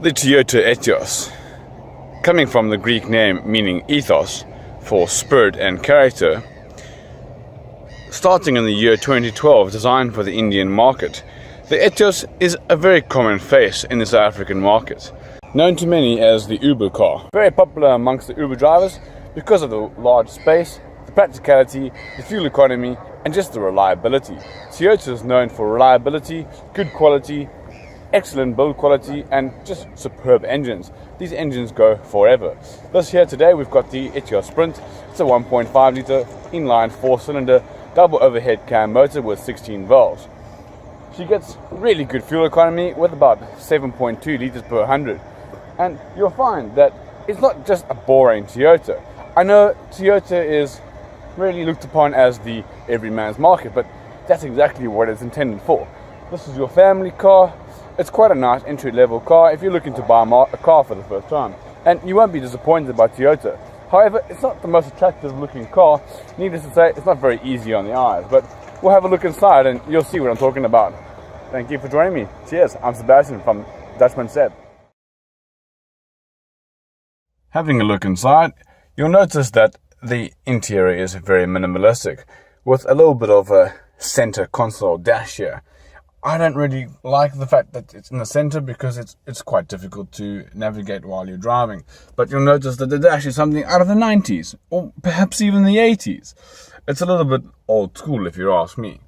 The Toyota Etios, coming from the Greek name meaning ethos for spirit and character, starting in the year 2012, designed for the Indian market. The Etios is a very common face in the South African market, known to many as the Uber car. Very popular amongst the Uber drivers because of the large space, the practicality, the fuel economy, and just the reliability. Toyota is known for reliability, good quality, excellent build quality, and just superb engines. These engines go forever. This here today we've got the Etios Sprint. It's a 1.5 litre inline 4-cylinder double overhead cam motor with 16 valves. She gets really good fuel economy with about 7.2 litres per 100. And you'll find that it's not just a boring Toyota. I know Toyota is really looked upon as the everyman's market, but that's exactly what it's intended for. This is your family car. It's quite a nice entry-level car if you're looking to buy a car for the first time. And you won't be disappointed by Toyota. However, it's not the most attractive looking car. Needless to say, it's not very easy on the eyes. But we'll have a look inside and you'll see what I'm talking about. Thank you for joining me. Cheers. I'm Sebastian from Dutchman Seb. Having a look inside, you'll notice that the interior is very minimalistic, with a little bit of a center console dash here. I don't really like the fact that it's in the center because it's quite difficult to navigate while you're driving. But you'll notice that the dash is something out of the 90s, or perhaps even the 80s. It's a little bit old school if you ask me.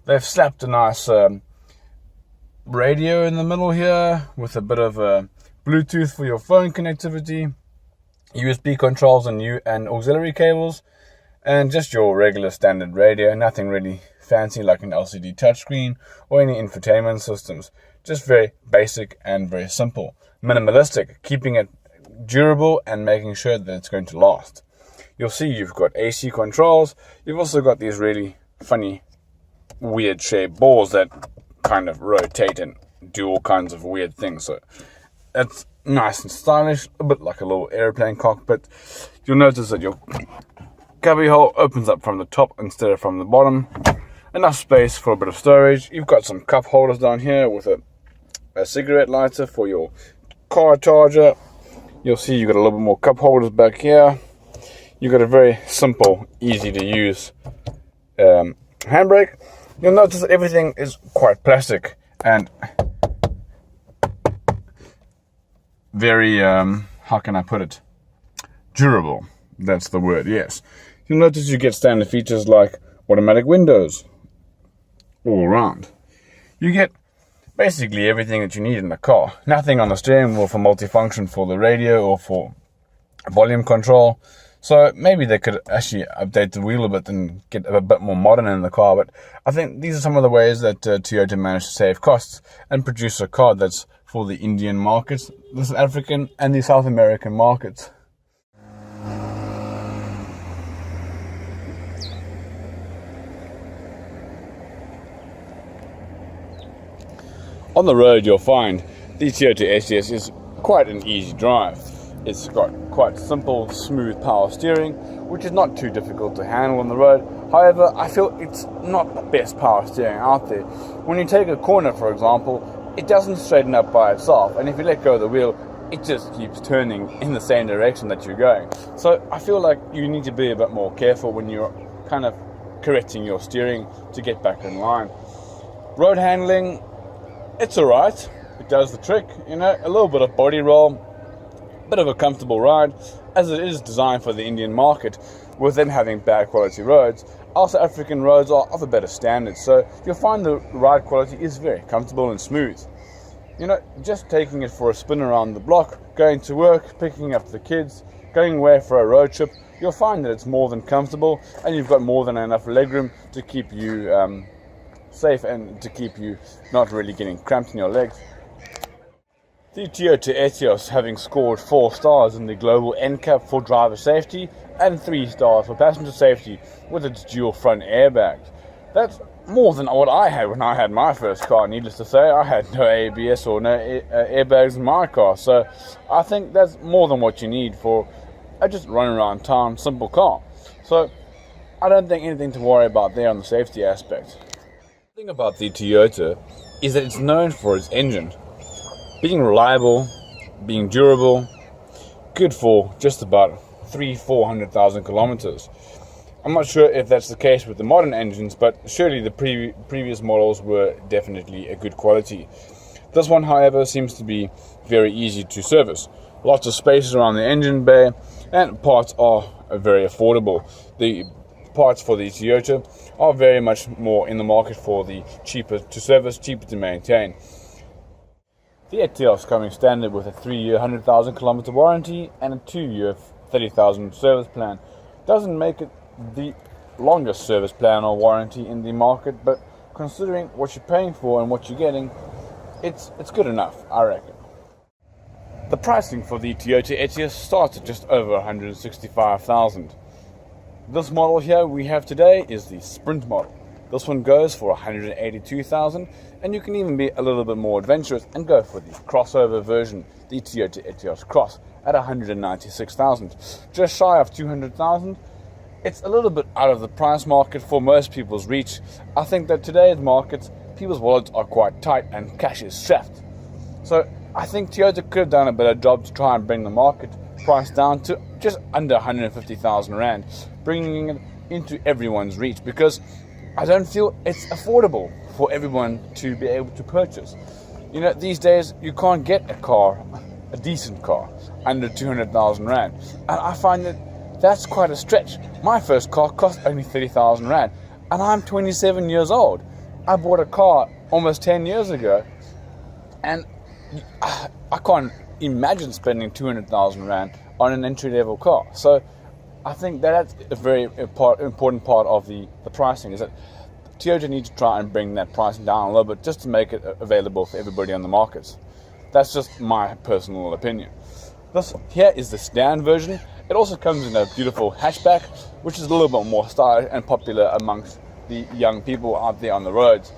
They've slapped a nice radio in the middle here with a bit of Bluetooth for your phone connectivity, USB controls and auxiliary cables, and just your regular standard radio. Nothing really fancy like an LCD touchscreen or any infotainment systems. Just very basic and very simple. Minimalistic, keeping it durable and making sure that it's going to last. You'll see you've got AC controls. You've also got these really funny, weird shaped balls that kind of rotate and do all kinds of weird things. So it's nice and stylish, a bit like a little airplane cockpit. You'll notice that your cubby hole opens up from the top instead of from the bottom. Enough space for a bit of storage. You've got some cup holders down here with a cigarette lighter for your car charger. You'll see you've got a little bit more cup holders back here. You've got a very simple, easy to use handbrake. You'll notice that everything is quite plastic and very, how can I put it? Durable. That's the word, yes. You'll notice you get standard features like automatic windows all around. You get basically everything that you need in the car. Nothing on the steering wheel for multifunction for the radio or for volume control. So maybe they could actually update the wheel a bit and get a bit more modern in the car. But I think these are some of the ways that Toyota managed to save costs and produce a car that's for the Indian markets, the South African and the South American markets. On the road you'll find the Toyota Etios is quite an easy drive. It's got quite simple, smooth power steering, which is not too difficult to handle on the road. However, I feel it's not the best power steering out there. When you take a corner, for example, it doesn't straighten up by itself, and if you let go of the wheel, it just keeps turning in the same direction that you're going. So I feel like you need to be a bit more careful when you're kind of correcting your steering to get back in line. Road handling, it's alright, it does the trick, a little bit of body roll, bit of a comfortable ride, as it is designed for the Indian market, with them having bad quality roads. Our South African roads are of a better standard, so you'll find the ride quality is very comfortable and smooth. Just taking it for a spin around the block, going to work, picking up the kids, going away for a road trip, you'll find that it's more than comfortable, and you've got more than enough legroom to keep you safe and to keep you not really getting cramped in your legs. The Toyota Etios, having scored 4 stars in the global NCAP for driver safety and 3 stars for passenger safety with its dual front airbags. That's more than what I had when I had my first car. Needless to say, I had no ABS or no airbags in my car, so I think that's more than what you need for a just run around town simple car. So I don't think anything to worry about there on the safety aspect. The thing about the Toyota is that it's known for its engine being reliable, being durable, good for just about 300,000-400,000 kilometers. I'm not sure if that's the case with the modern engines, but surely the previous models were definitely a good quality. This one, however, seems to be very easy to service. Lots of space around the engine bay, and parts are very affordable. The parts for the Toyota are very much more in the market for the cheaper to service, cheaper to maintain. The Etios coming standard with a 3-year 100,000 kilometer warranty and a 2-year 30,000 service plan doesn't make it the longest service plan or warranty in the market, but considering what you're paying for and what you're getting, it's good enough, I reckon. The pricing for the Toyota Etios starts at just over 165,000. This model here we have today is the Sprint model. This one goes for 182,000, and you can even be a little bit more adventurous and go for the crossover version, the Toyota Etios Cross, at 196,000, just shy of 200,000. It's a little bit out of the price market for most people's reach. I think that today's markets, people's wallets are quite tight and cash is strapped. So I think Toyota could have done a better job to try and bring the market price down to just under 150,000 Rand, bringing it into everyone's reach, because I don't feel it's affordable for everyone to be able to purchase. You know, these days you can't get a decent car, under 200,000 Rand. And I find that that's quite a stretch. My first car cost only 30,000 Rand, and I'm 27 years old. I bought a car almost 10 years ago, and I can't imagine spending 200,000 Rand on an entry-level car. So I think that's a very important part of the pricing, is that Toyota needs to try and bring that pricing down a little bit just to make it available for everybody on the markets. That's just my personal opinion. This here is the sedan version. It also comes in a beautiful hatchback, which is a little bit more stylish and popular amongst the young people out there on the roads.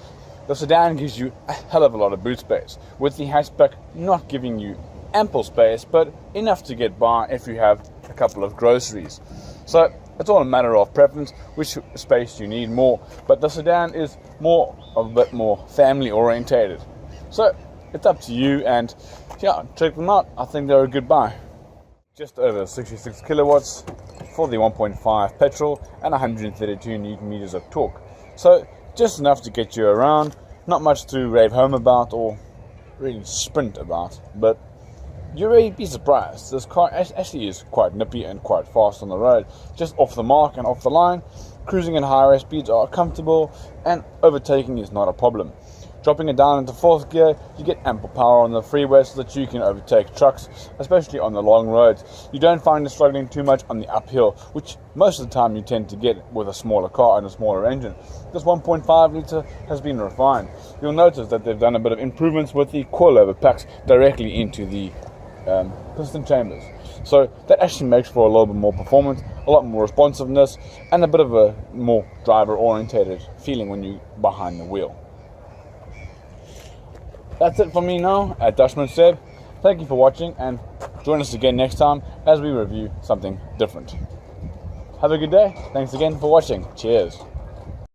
The sedan gives you a hell of a lot of boot space, with the hatchback not giving you ample space, but enough to get by if you have a couple of groceries. So it's all a matter of preference, which space you need more, but the sedan is a bit more family orientated. So it's up to you, and yeah, check them out. I think they're a good buy. Just over 66 kilowatts for the 1.5 petrol and 132 newton meters of torque. So just enough to get you around, not much to rave home about or really sprint about, but you'll really be surprised. This car actually is quite nippy and quite fast on the road, just off the mark and off the line. Cruising at higher speeds are comfortable, and overtaking is not a problem. Dropping it down into 4th gear, you get ample power on the freeway so that you can overtake trucks, especially on the long roads. You don't find it struggling too much on the uphill, which most of the time you tend to get with a smaller car and a smaller engine. This 1.5 litre has been refined. You'll notice that they've done a bit of improvements with the coilover packs directly into the piston chambers. So that actually makes for a little bit more performance, a lot more responsiveness, and a bit of a more driver-orientated feeling when you're behind the wheel. That's it for me now at Dutchman Seb. Thank you for watching, and join us again next time as we review something different. Have a good day. Thanks again for watching. Cheers.